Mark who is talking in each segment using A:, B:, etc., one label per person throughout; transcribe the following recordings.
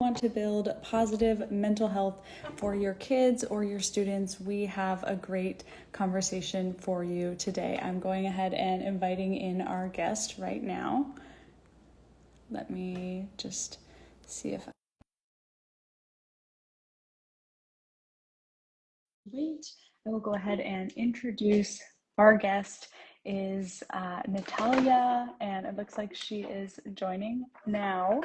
A: Want to build positive mental health for your kids or your students, we have a great conversation for you today. I'm going ahead and inviting in our guest right now. Let me just see if I wait. I will go ahead and introduce our guest is Natalia, and it looks like she is joining now.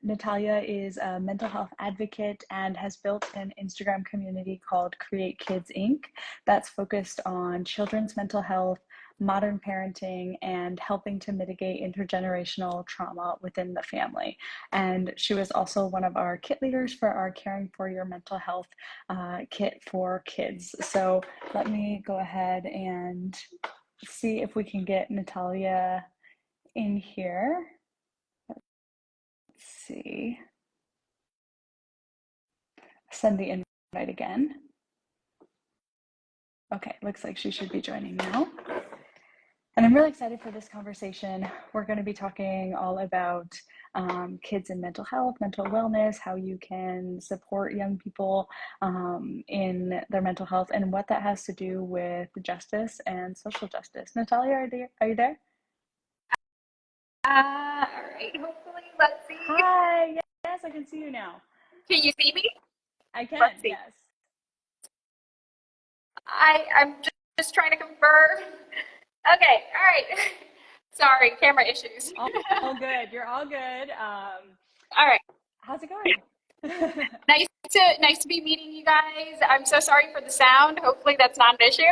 A: Natalia is a mental health advocate and has built an Instagram community called Create Kids Inc. that's focused on children's mental health, modern parenting, and helping to mitigate intergenerational trauma within the family. And she was also one of our kit leaders for our Caring for Your Mental Health kit for kids. So let me go ahead and see if we can get Natalia in here. Let's see. Send the invite again. Okay, looks like she should be joining now. And I'm really excited for this conversation. We're going to be talking all about kids and mental health, mental wellness, how you can support young people in their mental health, and what that has to do with justice and social justice. Natalia, are you there?
B: All right, hopefully, let's see.
A: Hi, yes, I can see you now.
B: Can you see me?
A: I can,
B: Let's see.
A: yes.
B: I'm just trying to confirm. Okay, all right. Sorry, camera issues.
A: All good. You're all good.
B: All right.
A: How's it going?
B: Nice to be meeting you guys. I'm so sorry for the sound. Hopefully that's not an issue.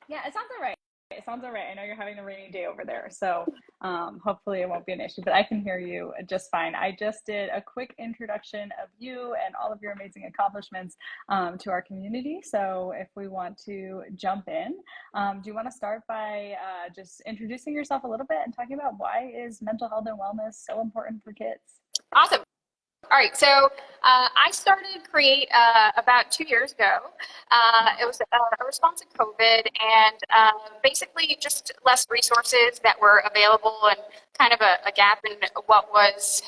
A: Yeah, it sounds all right. It sounds all right. I know you're having a rainy day over there, so hopefully it won't be an issue, but I can hear you just fine. I just did a quick introduction of you and all of your amazing accomplishments to our community. So if we want to jump in, do you want to start by just introducing yourself a little bit and talking about why is mental health and wellness so important for kids?
B: Awesome. All right, so I started Create about 2 years ago. It was a response to COVID and basically just less resources that were available and kind of a gap in what was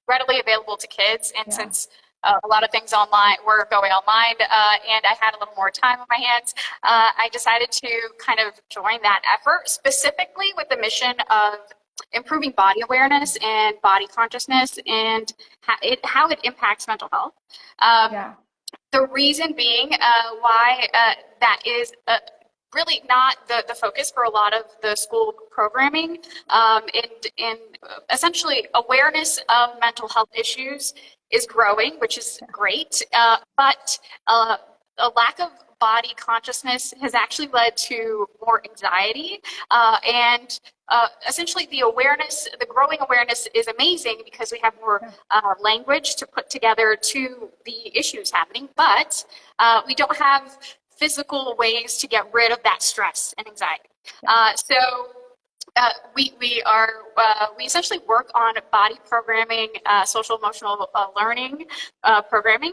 B: readily available to kids. And since a lot of things online were going online and I had a little more time on my hands, I decided to kind of join that effort, specifically with the mission of improving body awareness and body consciousness and how it impacts mental health. The reason being why that is really not the focus for a lot of the school programming, and essentially awareness of mental health issues is growing, which is great, but a lack of body consciousness has actually led to more anxiety and essentially the growing awareness is amazing because we have more language to put together to the issues happening, but we don't have physical ways to get rid of that stress and anxiety. We essentially work on body programming, social emotional learning programming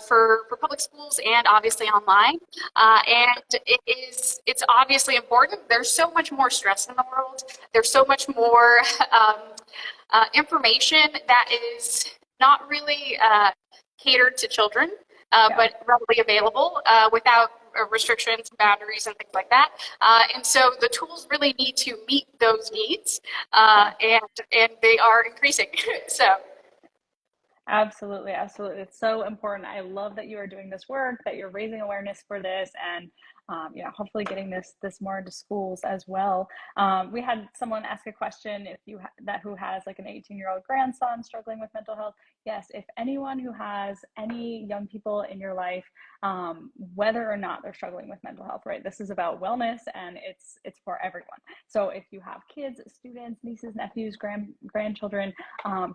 B: for public schools and obviously online. And it's obviously important. There's so much more stress in the world. There's so much more information that is not really catered to children, but readily available without restrictions, boundaries, and things like that. And so the tools really need to meet those needs, and they are increasing. So.
A: Absolutely, absolutely. It's so important. I love that you are doing this work, that you're raising awareness for this, and hopefully getting this more into schools as well. We had someone ask a question who has like an 18-year-old grandson struggling with mental health. Yes, if anyone who has any young people in your life, whether or not they're struggling with mental health, right? This is about wellness and it's for everyone. So if you have kids, students, nieces, nephews, grandchildren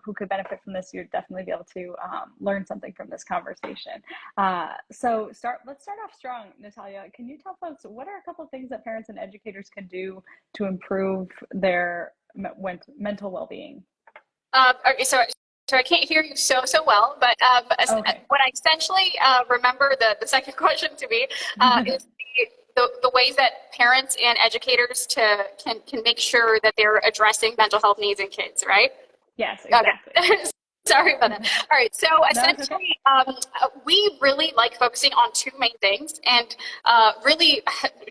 A: who could benefit from this, you'd definitely be able to learn something from this conversation. Let's start off strong, Natalia. Can you tell folks what are a couple of things that parents and educators can do to improve their mental well-being?
B: Okay, so I can't hear you so well, but what I essentially remember the second question to be is the ways that parents and educators can make sure that they're addressing mental health needs in kids, right?
A: Yes, exactly.
B: Okay. Sorry about that. All right. So
A: No, it's okay.
B: essentially, we really like focusing on two main things, and really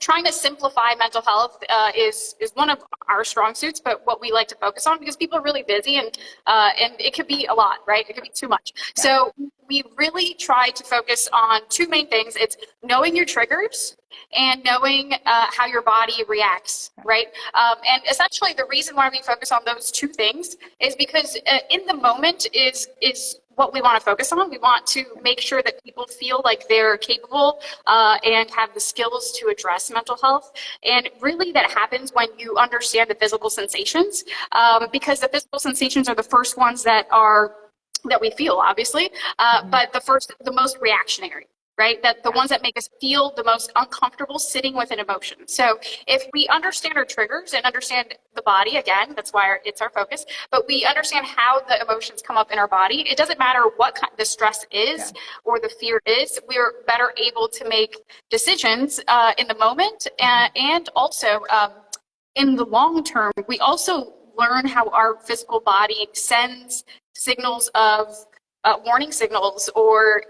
B: trying to simplify mental health is one of our strong suits. But what we like to focus on, because people are really busy, and it could be a lot, right? It could be too much.
A: Yeah.
B: So we really try to focus on two main things. It's knowing your triggers and knowing how your body reacts, right? And essentially the reason why we focus on those two things is because in the moment is what we want to focus on. We want to make sure that people feel like they're capable and have the skills to address mental health. And really that happens when you understand the physical sensations, because the physical sensations are the first ones that we feel, obviously, but the most reactionary, right? That the ones that make us feel the most uncomfortable sitting with an emotion. So if we understand our triggers and understand the body, again, that's why it's our focus, but we understand how the emotions come up in our body, it doesn't matter what kind the stress is or the fear is, we're better able to make decisions in the moment, and also in the long term, we also learn how our physical body sends signals of warning signals, or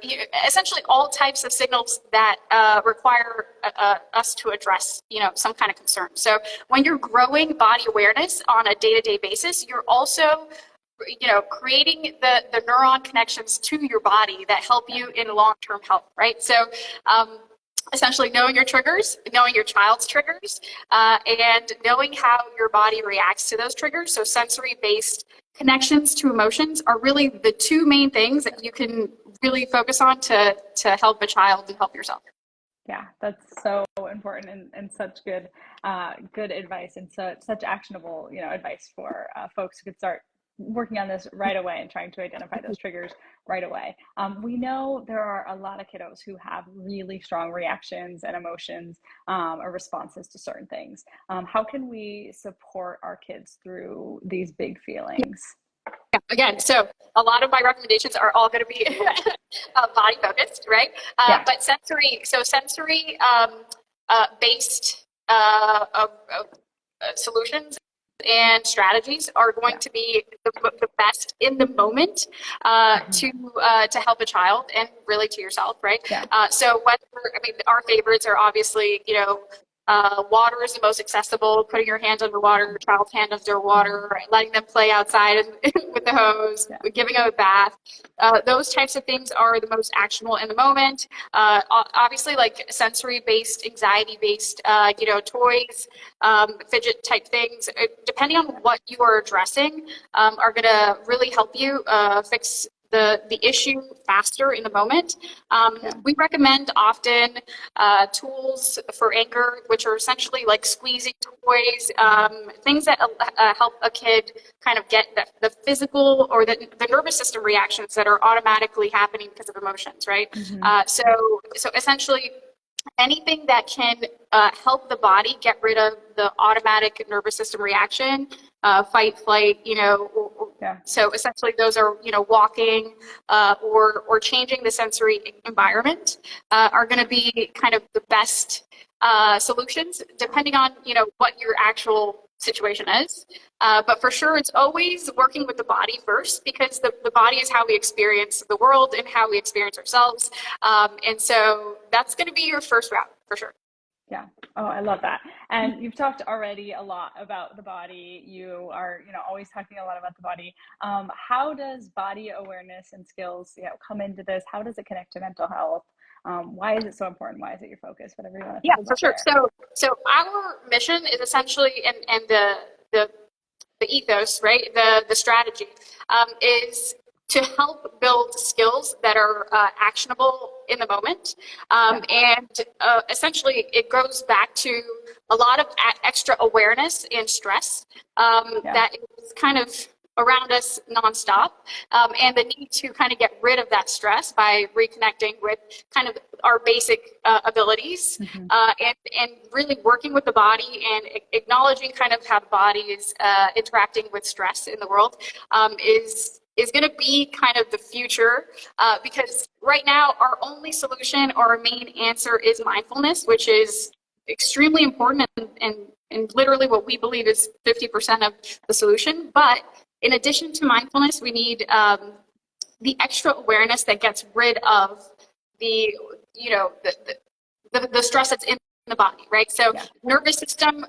B: essentially all types of signals that require us to address, some kind of concern. So when you're growing body awareness on a day-to-day basis, you're also, creating the neuron connections to your body that help you in long-term health, right? So essentially knowing your triggers, knowing your child's triggers, and knowing how your body reacts to those triggers. So sensory-based connections to emotions are really the two main things that you can really focus on to help a child and help yourself.
A: Yeah, that's so important, and such good advice, and such actionable advice for folks who could start working on this right away and trying to identify those triggers right away. We know there are a lot of kiddos who have really strong reactions and emotions or responses to certain things. How can we support our kids through these big feelings?
B: Yeah, again, so a lot of my recommendations are all going to be body focused, right? But sensory based solutions and strategies are going to be the best in the moment to help a child and really to yourself, right? So our favorites are obviously, water is the most accessible, putting your hands underwater, your child's hand underwater, right? Letting them play outside with the hose, giving them a bath. Those types of things are the most actionable in the moment. Obviously, like sensory-based, anxiety-based, toys, fidget type things, depending on what you are addressing, are going to really help you fix the issue faster in the moment. We recommend often tools for anger, which are essentially like squeezing toys, things that help a kid kind of get the physical or the nervous system reactions that are automatically happening because of emotions, right? So essentially, anything that can help the body get rid of the automatic nervous system reaction, fight, flight, So essentially those are, walking or changing the sensory environment are going to be kind of the best solutions, depending on, what your actual situation is. But for sure, it's always working with the body first, because the body is how we experience the world and how we experience ourselves. And so that's going to be your first route for sure.
A: Yeah. Oh, I love that. And you've talked already a lot about the body. You are, always talking a lot about the body. How does body awareness and skills, come into this? How does it connect to mental health? Why is it so important? Why is it your focus? Whatever you want to talk about.
B: For sure. So our mission is essentially, and the ethos, right? The strategy is to help build skills that are actionable in the moment. And essentially it goes back to a lot of extra awareness and stress that is kind of around us nonstop, and the need to kind of get rid of that stress by reconnecting with kind of our basic abilities, and really working with the body and acknowledging kind of how the body is interacting with stress in the world is going to be kind of the future, because right now our only solution or our main answer is mindfulness, which is extremely important and literally what we believe is 50% of the solution. But in addition to mindfulness, we need the extra awareness that gets rid of the, you know, the stress that's in the body, right? So nervous system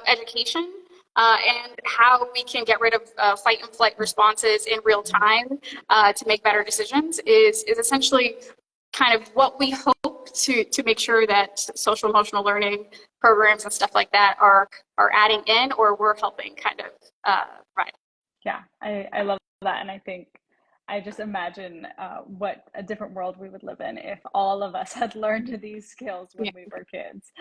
B: education and how we can get rid of fight and flight responses in real time to make better decisions is essentially kind of what we hope to make sure that social emotional learning programs and stuff like that are adding in, or we're helping kind of right.
A: Yeah, I love that. And I think I just imagine what a different world we would live in if all of us had learned these skills when we were kids.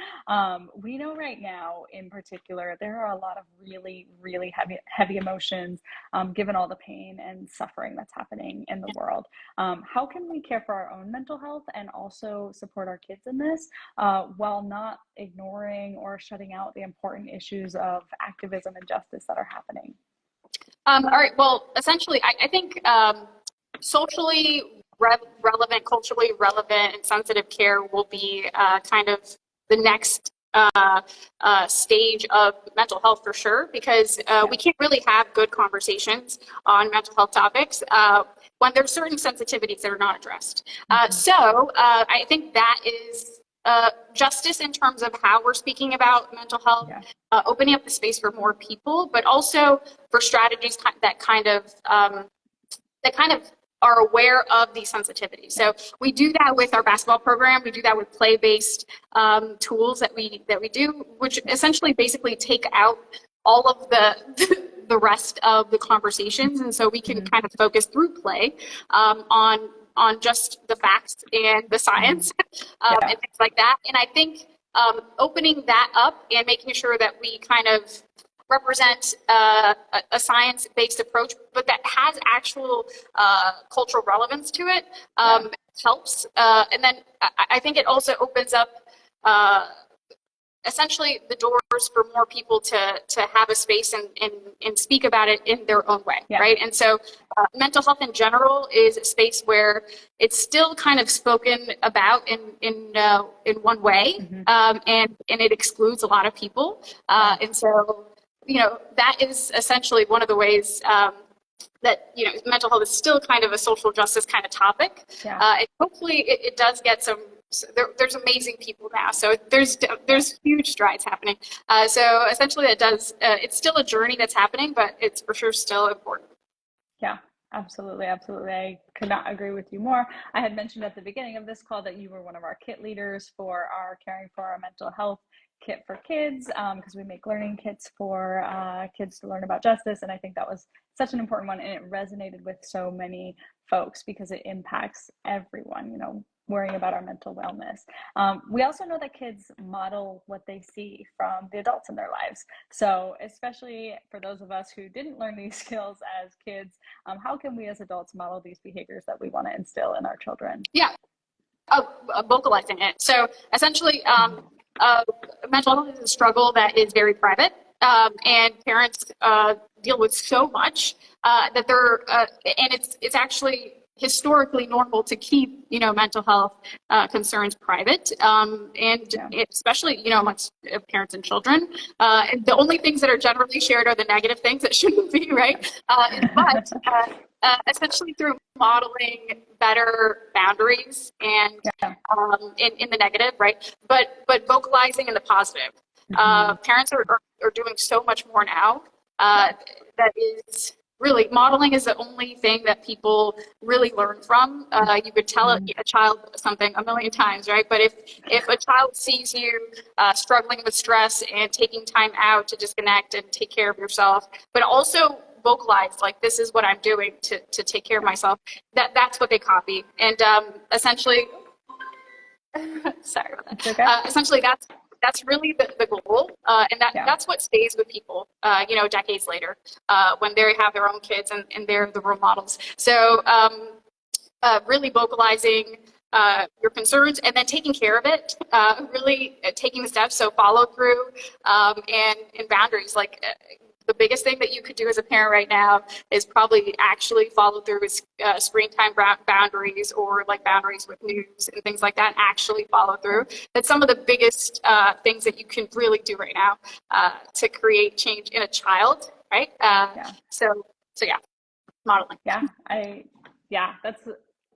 A: We know right now, in particular, there are a lot of really, really heavy emotions, given all the pain and suffering that's happening in the world. How can we care for our own mental health and also support our kids in this while not ignoring or shutting out the important issues of activism and justice that are happening?
B: All right. Well, essentially, I think socially relevant, culturally relevant, and sensitive care will be kind of the next stage of mental health for sure, because we can't really have good conversations on mental health topics when there's certain sensitivities that are not addressed. So I think that is justice in terms of how we're speaking about mental health, opening up the space for more people, but also for strategies that kind of are aware of these sensitivities. So we do that with our basketball program. We do that with play-based tools that we do, which essentially basically take out all of the rest of the conversations, and so we can kind of focus through play on just the facts and the science and things like that. And I think opening that up and making sure that we kind of represent a science-based approach, but that has actual cultural relevance to it helps. And then I think it also opens up essentially the doors for more people to have a space and speak about it in their own way, right? And so mental health in general is a space where it's still kind of spoken about in one way, and it excludes a lot of people. And so, you know, that is essentially one of the ways that, you know, mental health is still kind of a social justice kind of topic. And hopefully it does get some. So there's amazing people now, so there's huge strides happening. So essentially, it does. It's still a journey that's happening, but it's for sure still important.
A: Yeah, absolutely, absolutely. I could not agree with you more. I had mentioned at the beginning of this call that you were one of our kit leaders for our Caring for Our Mental Health kit for kids, because we make learning kits for kids to learn about justice, and I think that was such an important one, and it resonated with so many folks because it impacts everyone, you know, worrying about our mental wellness. We also know that kids model what they see from the adults in their lives. So especially for those of us who didn't learn these skills as kids, how can we as adults model these behaviors that we want to instill in our children?
B: Vocalizing it. So essentially, mental health is a struggle that is very private, and parents deal with so much that they're, and it's actually historically normal to keep, you know, mental health concerns private, and especially, you know, amongst parents and children. And the only things that are generally shared are the negative things that shouldn't be, right? But essentially through modeling better boundaries and in the negative, right? But vocalizing in the positive. Parents are doing so much more now that is really, modeling is the only thing that people really learn from. You could tell a child something a million times, right? But if a child sees you struggling with stress and taking time out to disconnect and take care of yourself, but also vocalize, like, this is what I'm doing to take care of myself, that's what they copy. And essentially, sorry about that. Essentially, that's really the goal, and that's what stays with people, you know, decades later, when they have their own kids and they're the role models. So really vocalizing your concerns and then taking care of it, really taking the steps, so follow through, and boundaries. Like, the biggest thing that you could do as a parent right now is probably actually follow through with screen time boundaries, or like boundaries with news and things like that, and actually follow through. That's some of the biggest things that you can really do right now to create change in a child, right? So yeah, modeling.
A: Yeah, that's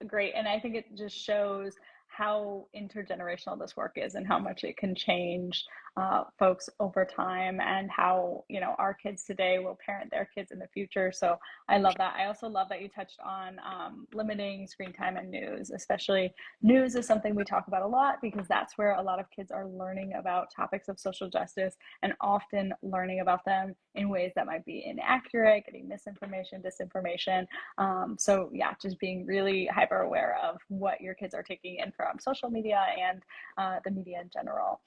A: great. And I think it just shows how intergenerational this work is and how much it can change folks over time, and how, you know, our kids today will parent their kids in the future. So I love that. I also love that you touched on limiting screen time and news. Especially news is something we talk about a lot because that's where a lot of kids are learning about topics of social justice, and often learning about them in ways that might be inaccurate, getting misinformation, disinformation. So yeah, just being really hyper aware of what your kids are taking in from social media and the media in general.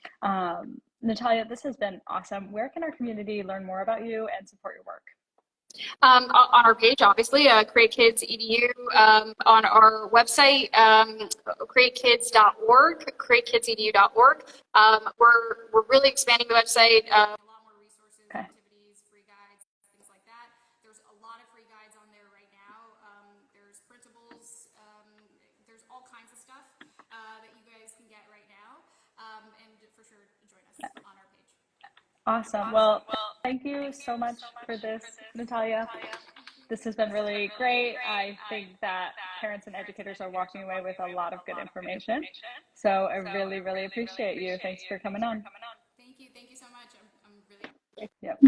A: Natalia, this has been awesome. Where can our community learn more about you and support your work?
B: On our page, obviously, CreateKids.edu, on our website, createkids.org, createkids.edu.org. We're really expanding the website. A lot more resources,
A: Okay.
B: activities, free guides, things like that. There's a lot of free guides on there right now. There's printables. There's all kinds of stuff that you guys can get right now. And for sure, join us on our page.
A: Awesome. Well, thank you so much for this, Natalia. This has been really great. I think that parents and educators are walking away with a lot of good information. So I really, really appreciate you. Thanks for coming on.
B: Thank you. Thank you so much. I'm really.
A: Yep.